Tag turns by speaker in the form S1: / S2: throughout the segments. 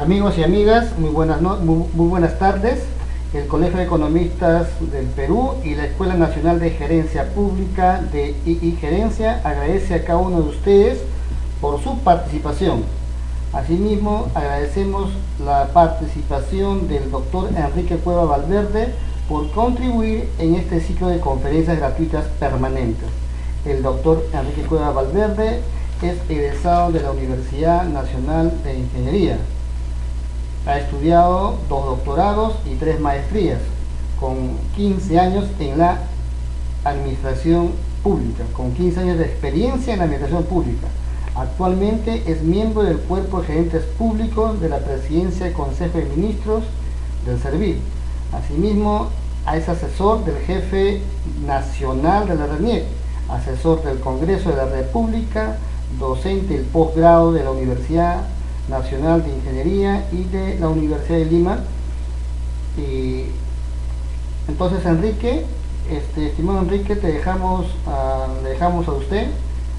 S1: Amigos y amigas, muy buenas tardes. El Colegio de Economistas del Perú y la Escuela Nacional de Gerencia Pública de II Gerencia agradece a cada uno de ustedes por su participación. Asimismo, agradecemos la participación del doctor Enrique Cueva Valverde por contribuir en este ciclo de conferencias gratuitas permanentes. El doctor Enrique Cueva Valverde es egresado de la Universidad Nacional de Ingeniería. Ha estudiado 2 doctorados y 3 maestrías, con 15 años en la administración pública, con 15 años de experiencia en la administración pública. Actualmente es miembro del Cuerpo de Gerentes Públicos de la Presidencia del Consejo de Ministros del Servir. Asimismo, es asesor del jefe nacional de la RENIEC, asesor del Congreso de la República, docente del posgrado de la Universidad Nacional de Ingeniería y de la Universidad de Lima. Y entonces, Enrique, estimado Enrique, le dejamos a usted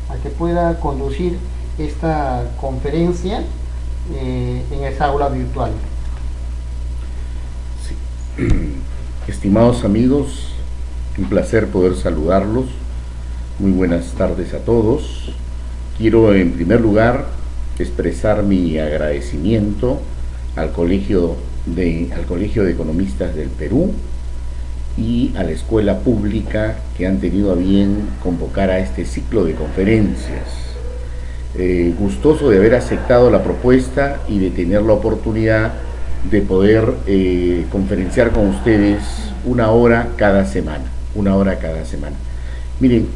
S1: a que pueda conducir esta conferencia en esa aula virtual.
S2: Sí. Estimados amigos, un placer poder saludarlos. Muy buenas tardes a todos. Quiero en primer lugar expresar mi agradecimiento al Colegio de Economistas del Perú y a la Escuela Pública que han tenido a bien convocar a este ciclo de conferencias. Gustoso de haber aceptado la propuesta y de tener la oportunidad de poder conferenciar con ustedes una hora cada semana. Miren,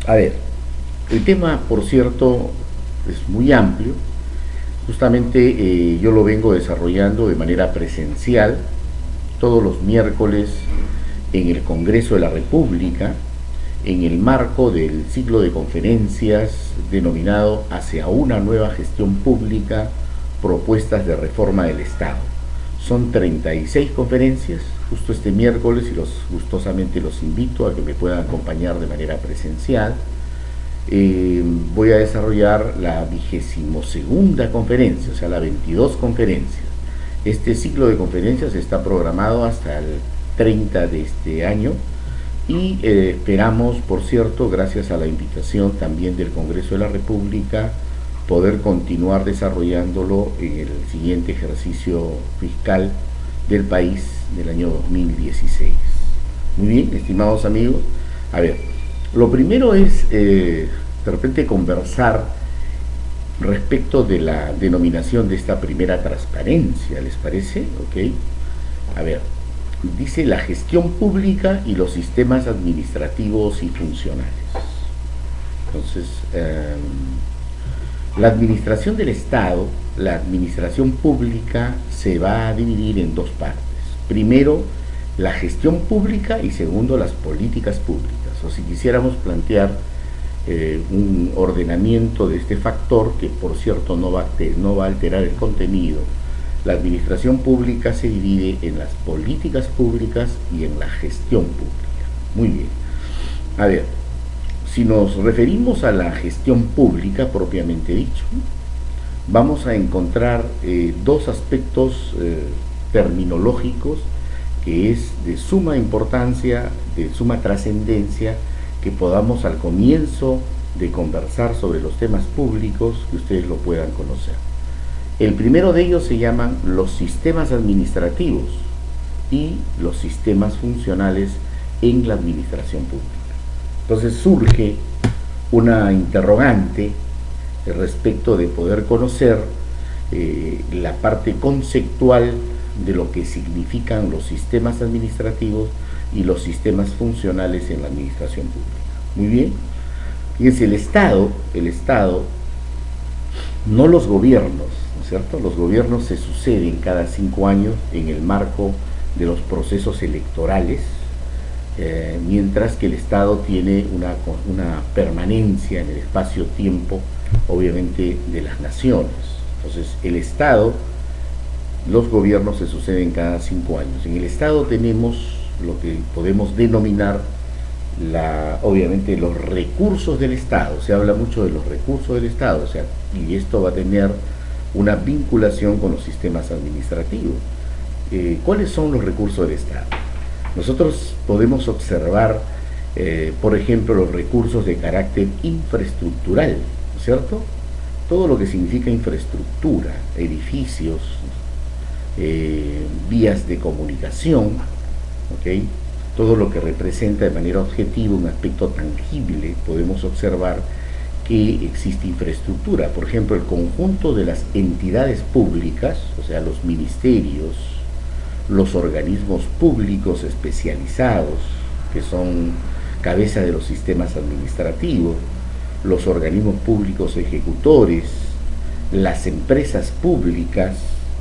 S2: a ver, el tema, por cierto, es muy amplio. Justamente yo lo vengo desarrollando de manera presencial todos los miércoles en el Congreso de la República, en el marco del ciclo de conferencias denominado Hacia una nueva gestión pública, propuestas de reforma del Estado. Son 36 conferencias, justo este miércoles, y gustosamente los invito a que me puedan acompañar de manera presencial. Voy a desarrollar la 22ª conferencia, o sea, la 22 conferencias. Este ciclo de conferencias está programado hasta el 30 de este año y esperamos, por cierto, gracias a la invitación también del Congreso de la República, poder continuar desarrollándolo en el siguiente ejercicio fiscal del país del año 2016. Muy bien, estimados amigos, a ver, lo primero es de repente conversar respecto de la denominación de esta primera transparencia, ¿les parece? Ok. A ver, dice la gestión pública y los sistemas administrativos y funcionales. Entonces, la administración del Estado, la administración pública se va a dividir en 2 partes. Primero, la gestión pública y segundo, las políticas públicas. O si quisiéramos plantear un ordenamiento de este factor, que por cierto no va a alterar el contenido, la administración pública se divide en las políticas públicas y en la gestión pública. Muy bien. A ver, si nos referimos a la gestión pública propiamente dicho, vamos a encontrar 2 aspectos terminológicos que es de suma importancia, de suma trascendencia, que podamos al comienzo de conversar sobre los temas públicos, que ustedes lo puedan conocer. El primero de ellos se llaman los sistemas administrativos y los sistemas funcionales en la administración pública. Entonces surge una interrogante respecto de poder conocer la parte conceptual de lo que significan los sistemas administrativos y los sistemas funcionales en la administración pública. Muy bien. Fíjense, el Estado, no los gobiernos, ¿no es cierto? Los gobiernos se suceden cada 5 años en el marco de los procesos electorales, mientras que el Estado tiene una permanencia en el espacio-tiempo, obviamente, de las naciones. Entonces, el Estado, los gobiernos se suceden cada 5 años. En el Estado tenemos lo que podemos denominar obviamente los recursos del Estado. Se habla mucho de los recursos del Estado, o sea, y esto va a tener una vinculación con los sistemas administrativos. ¿Cuáles son los recursos del Estado? Nosotros podemos observar, por ejemplo, los recursos de carácter infraestructural, ¿no es cierto? Todo lo que significa infraestructura, edificios, vías de comunicación, ¿ok? Todo lo que representa de manera objetiva un aspecto tangible, podemos observar que existe infraestructura. Por ejemplo, el conjunto de las entidades públicas, o sea, los ministerios, los organismos públicos especializados, que son cabeza de los sistemas administrativos, los organismos públicos ejecutores, las empresas públicas,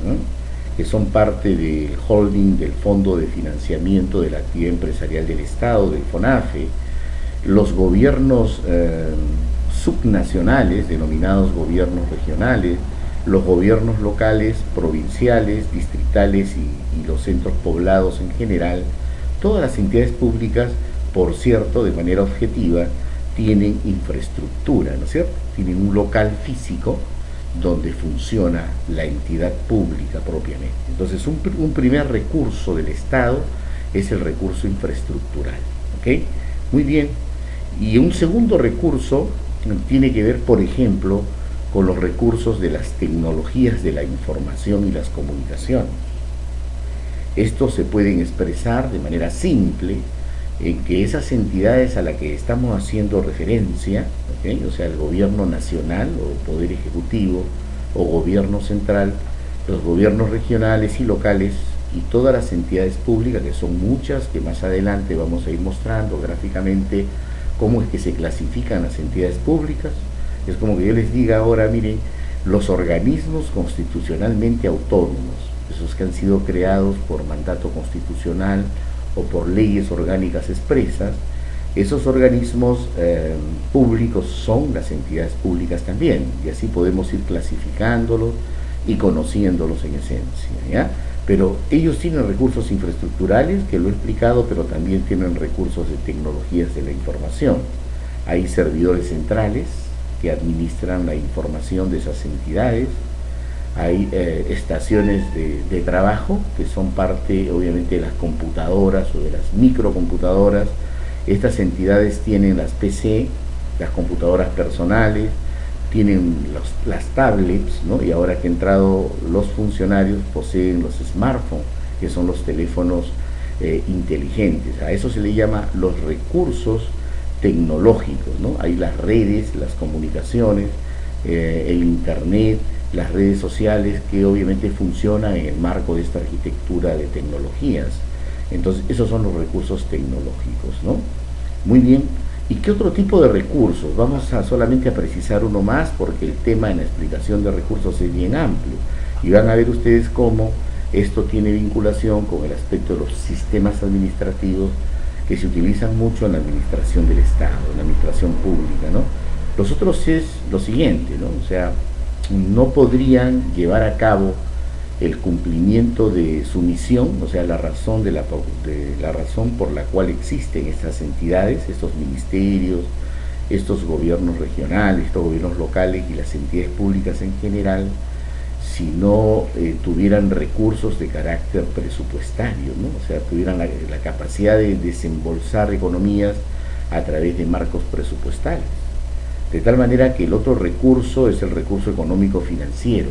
S2: ¿no?, que son parte del holding del Fondo de Financiamiento de la Actividad Empresarial del Estado, del FONAFE, los gobiernos subnacionales, denominados gobiernos regionales, los gobiernos locales, provinciales, distritales y los centros poblados en general. Todas las entidades públicas, por cierto, de manera objetiva, tienen infraestructura, ¿no es cierto? Tienen un local físico donde funciona la entidad pública propiamente. Entonces, un primer recurso del Estado es el recurso infraestructural, ¿ok? Muy bien. Y un segundo recurso tiene que ver, por ejemplo, con los recursos de las tecnologías de la información y las comunicaciones. Estos se pueden expresar de manera simple en que esas entidades a las que estamos haciendo referencia, ¿okay?, o sea, el gobierno nacional o poder ejecutivo o gobierno central, los gobiernos regionales y locales y todas las entidades públicas, que son muchas, que más adelante vamos a ir mostrando gráficamente cómo es que se clasifican las entidades públicas. Es como que yo les diga ahora, miren, los organismos constitucionalmente autónomos, esos que han sido creados por mandato constitucional o por leyes orgánicas expresas, esos organismos públicos son las entidades públicas también, y así podemos ir clasificándolos y conociéndolos en esencia, ¿ya? Pero ellos tienen recursos infraestructurales, que lo he explicado, pero también tienen recursos de tecnologías de la información. Hay servidores centrales que administran la información de esas entidades, hay estaciones de trabajo que son parte obviamente de las computadoras o de las microcomputadoras. Estas entidades tienen las PC, las computadoras personales, tienen las tablets, ¿no? Y ahora que han entrado los funcionarios poseen los smartphones, que son los teléfonos inteligentes. A eso se le llama los recursos tecnológicos, ¿no? Hay las redes, las comunicaciones, el internet, las redes sociales, que obviamente funcionan en el marco de esta arquitectura de tecnologías. Entonces, esos son los recursos tecnológicos, ¿no? Muy bien. ¿Y qué otro tipo de recursos? Vamos a solamente a precisar uno más, porque el tema en la explicación de recursos es bien amplio. Y van a ver ustedes cómo esto tiene vinculación con el aspecto de los sistemas administrativos que se utilizan mucho en la administración del Estado, en la administración pública, ¿no? Los otros es lo siguiente, ¿no? O sea, no podrían llevar a cabo el cumplimiento de su misión, o sea, la razón por la cual existen estas entidades, estos ministerios, estos gobiernos regionales, estos gobiernos locales y las entidades públicas en general, si no tuvieran recursos de carácter presupuestario, ¿no? O sea, tuvieran la capacidad de desembolsar economías a través de marcos presupuestales. De tal manera que el otro recurso es el recurso económico financiero.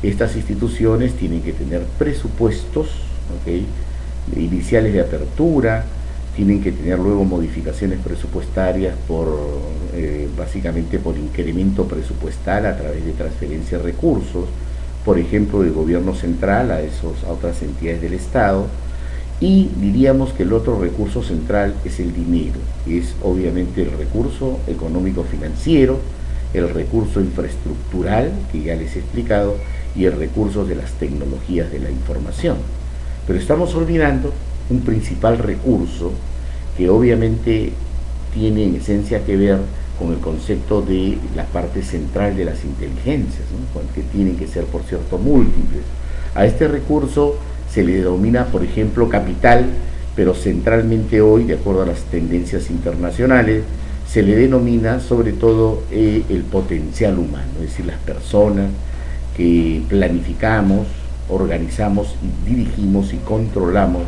S2: Estas instituciones tienen que tener presupuestos, ¿okay?, iniciales de apertura, tienen que tener luego modificaciones presupuestarias básicamente por incremento presupuestal a través de transferencia de recursos, por ejemplo, del gobierno central a otras entidades del Estado. Y diríamos que el otro recurso central es el dinero, que es obviamente el recurso económico financiero, el recurso infraestructural, que ya les he explicado, y el recurso de las tecnologías de la información. Pero estamos olvidando un principal recurso que obviamente tiene en esencia que ver con el concepto de la parte central de las inteligencias, ¿no?, que tienen que ser, por cierto, múltiples. A este recurso se le denomina, por ejemplo, capital, pero centralmente hoy, de acuerdo a las tendencias internacionales, se le denomina sobre todo el potencial humano, es decir, las personas, que planificamos, organizamos, dirigimos y controlamos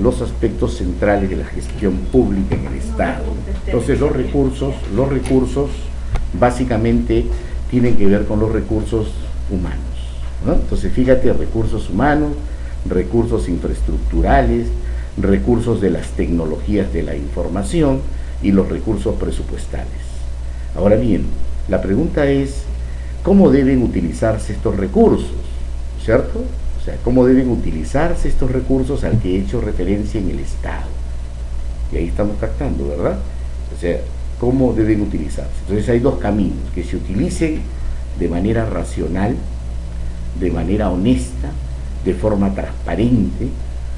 S2: los aspectos centrales de la gestión pública en el Estado. Entonces los recursos básicamente tienen que ver con los recursos humanos, ¿no? Entonces fíjate, recursos humanos, recursos infraestructurales, recursos de las tecnologías de la información y los recursos presupuestales. Ahora bien, la pregunta es, ¿cómo deben utilizarse estos recursos? ¿Cierto? O sea, ¿cómo deben utilizarse estos recursos al que he hecho referencia en el Estado? Y ahí estamos captando, ¿verdad? O sea, ¿cómo deben utilizarse? Entonces hay dos caminos: que se utilicen de manera racional, de manera honesta, de forma transparente,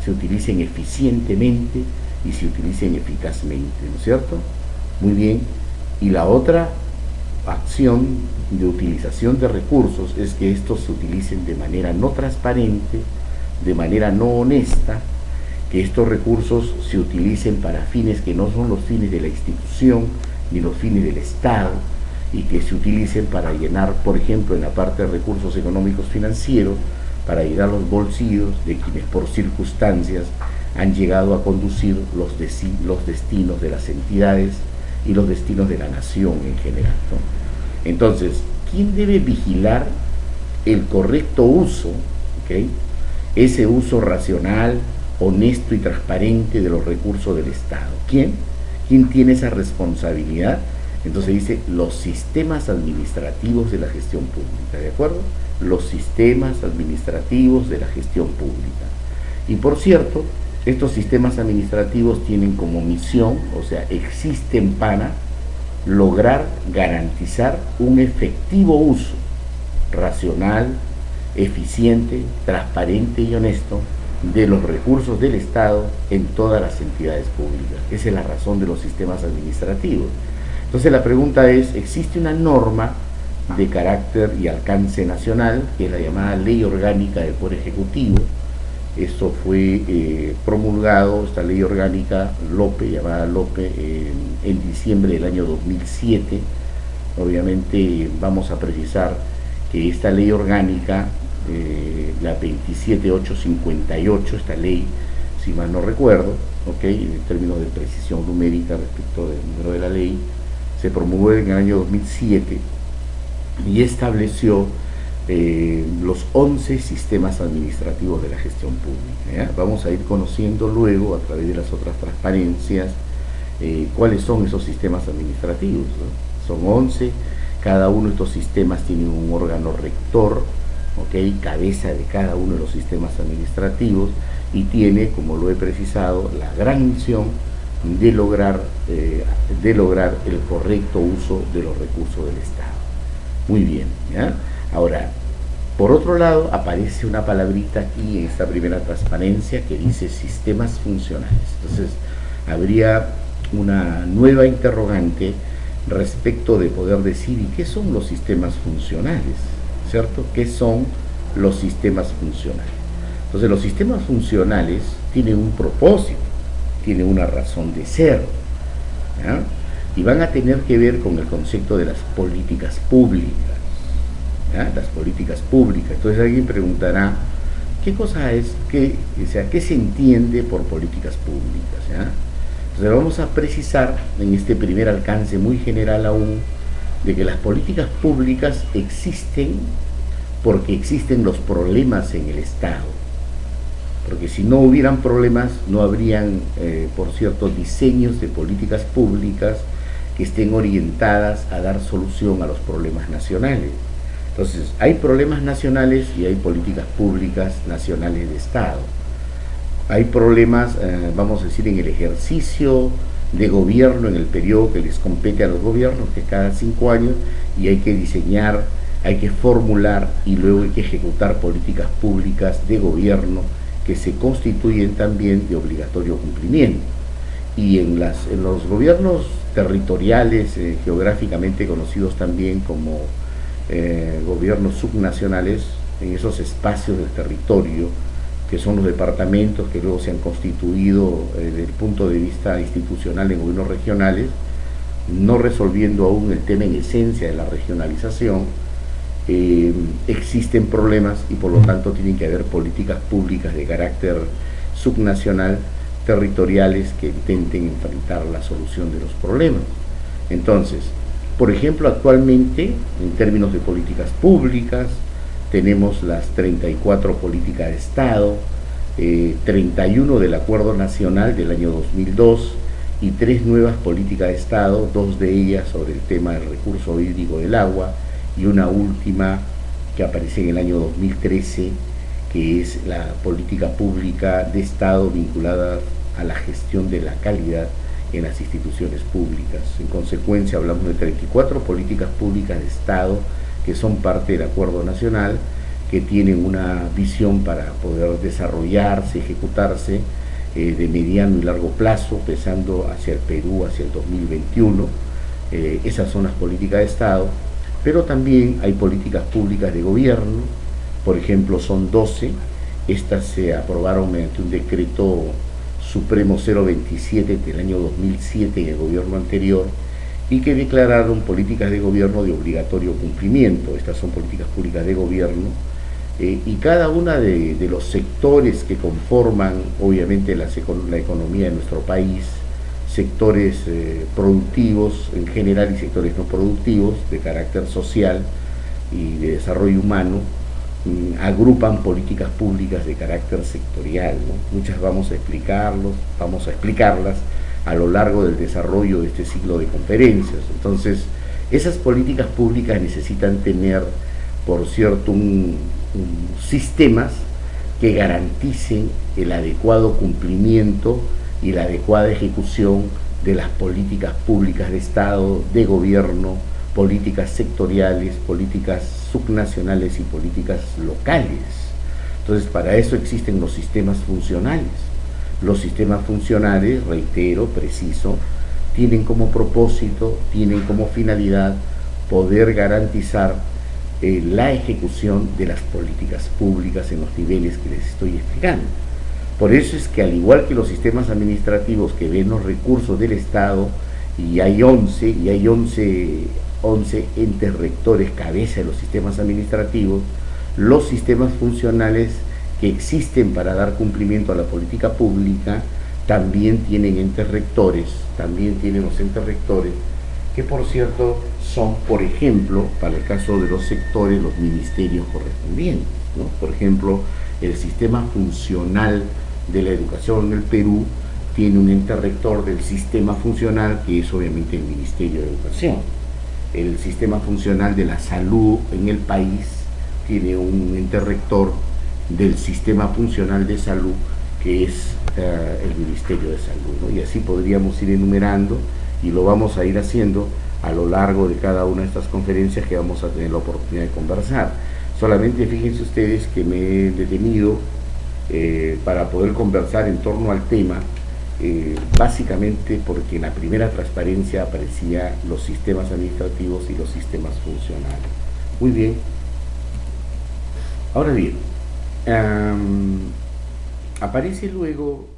S2: se utilicen eficientemente y se utilicen eficazmente, ¿no es cierto? Muy bien. Y la otra acción de utilización de recursos es que estos se utilicen de manera no transparente, de manera no honesta, que estos recursos se utilicen para fines que no son los fines de la institución ni los fines del Estado, y que se utilicen para llenar, por ejemplo, en la parte de recursos económicos financieros, para llenar los bolsillos de quienes por circunstancias han llegado a conducir los destinos de las entidades y los destinos de la nación en general, ¿no? Entonces, ¿quién debe vigilar el correcto uso, ¿okay? Ese uso racional, honesto y transparente de los recursos del Estado? ¿Quién? ¿Quién tiene esa responsabilidad? Entonces dice, los sistemas administrativos de la gestión pública, ¿de acuerdo? Los sistemas administrativos de la gestión pública. Y por cierto, estos sistemas administrativos tienen como misión, o sea, existen para lograr garantizar un efectivo uso racional, eficiente, transparente y honesto de los recursos del Estado en todas las entidades públicas. Esa es la razón de los sistemas administrativos. Entonces la pregunta es, ¿existe una norma de carácter y alcance nacional, que es la llamada Ley Orgánica del Poder Ejecutivo? Esto fue promulgado, esta ley orgánica Lope, llamada Lope, en diciembre del año 2007. Obviamente vamos a precisar que esta ley orgánica, la 27858, esta ley, si mal no recuerdo, en términos de precisión numérica respecto del número de la ley, se promulgó en el año 2007 y estableció los 11 sistemas administrativos de la gestión pública, ¿ya? Vamos a ir conociendo luego, a través de las otras transparencias, cuáles son esos sistemas administrativos, ¿no? Son 11, cada uno de estos sistemas tiene un órgano rector, cabeza de cada uno de los sistemas administrativos, y tiene, como lo he precisado, la gran misión de lograr el correcto uso de los recursos del Estado. Muy bien, ¿ya? Ahora, por otro lado, aparece una palabrita aquí en esta primera transparencia que dice sistemas funcionales. Entonces, habría una nueva interrogante respecto de poder decir, ¿y qué son los sistemas funcionales? ¿Cierto? ¿Qué son los sistemas funcionales? Entonces, los sistemas funcionales tienen un propósito, tienen una razón de ser, ¿ya? Y van a tener que ver con el concepto de las políticas públicas, ¿ya? Las políticas públicas. Entonces alguien preguntará, ¿qué cosa es? ¿Qué se entiende por políticas públicas? ¿Ya? Entonces vamos a precisar en este primer alcance muy general aún, de que las políticas públicas existen porque existen los problemas en el Estado. Porque si no hubieran problemas, no habrían, por cierto, diseños de políticas públicas que estén orientadas a dar solución a los problemas nacionales. Entonces, hay problemas nacionales y hay políticas públicas nacionales de Estado. Hay problemas, vamos a decir, en el ejercicio de gobierno, en el periodo que les compete a los gobiernos, que es cada 5 años, y hay que diseñar, hay que formular y luego hay que ejecutar políticas públicas de gobierno que se constituyen también de obligatorio cumplimiento. Y en los gobiernos territoriales, geográficamente conocidos también como gobiernos subnacionales, en esos espacios del territorio, que son los departamentos que luego se han constituido desde el punto de vista institucional en gobiernos regionales, no resolviendo aún el tema en esencia de la regionalización, existen problemas y por lo tanto tienen que haber políticas públicas de carácter subnacional, territoriales, que intenten enfrentar la solución de los problemas. Entonces, por ejemplo, actualmente, en términos de políticas públicas, tenemos las 34 políticas de Estado, 31 del Acuerdo Nacional del año 2002 y 3 nuevas políticas de Estado, 2 de ellas sobre el tema del recurso hídrico del agua y una última que aparece en el año 2013, que es la política pública de Estado vinculada a la gestión de la calidad en las instituciones públicas. En consecuencia, hablamos de 34 políticas públicas de Estado que son parte del Acuerdo Nacional, que tienen una visión para poder desarrollarse, ejecutarse de mediano y largo plazo, pensando hacia el Perú, hacia el 2021. Esas son las políticas de Estado, pero también hay políticas públicas de gobierno. Por ejemplo, son 12, estas se aprobaron mediante un decreto Supremo 027 del año 2007 en el gobierno anterior, y que declararon políticas de gobierno de obligatorio cumplimiento. Estas son políticas públicas de gobierno, y cada una de los sectores que conforman obviamente la economía de nuestro país, sectores productivos en general y sectores no productivos de carácter social y de desarrollo humano, agrupan políticas públicas de carácter sectorial, ¿no? Muchas vamos a explicarlas a lo largo del desarrollo de este ciclo de conferencias. Entonces, esas políticas públicas necesitan tener, por cierto, sistemas que garanticen el adecuado cumplimiento y la adecuada ejecución de las políticas públicas de Estado, de gobierno, políticas sectoriales, políticas subnacionales y políticas locales. Entonces, para eso existen los sistemas funcionales. Los sistemas funcionales, reitero, preciso, tienen como propósito, tienen como finalidad poder garantizar la ejecución de las políticas públicas en los niveles que les estoy explicando. Por eso es que, al igual que los sistemas administrativos que ven los recursos del Estado, y hay 11 entes rectores cabeza de los sistemas administrativos, los sistemas funcionales que existen para dar cumplimiento a la política pública también tienen entes rectores, que por cierto son, por ejemplo, para el caso de los sectores, los ministerios correspondientes, ¿no? Por ejemplo, el sistema funcional de la educación en el Perú tiene un ente rector del sistema funcional, que es obviamente el Ministerio de Educación. El sistema funcional de la salud en el país tiene un ente rector del sistema funcional de salud, que es el Ministerio de Salud, ¿no? Y así podríamos ir enumerando, y lo vamos a ir haciendo a lo largo de cada una de estas conferencias que vamos a tener la oportunidad de conversar. Solamente fíjense ustedes que me he detenido para poder conversar en torno al tema, básicamente porque en la primera transparencia aparecía los sistemas administrativos y los sistemas funcionales. Muy bien. Ahora bien, aparece luego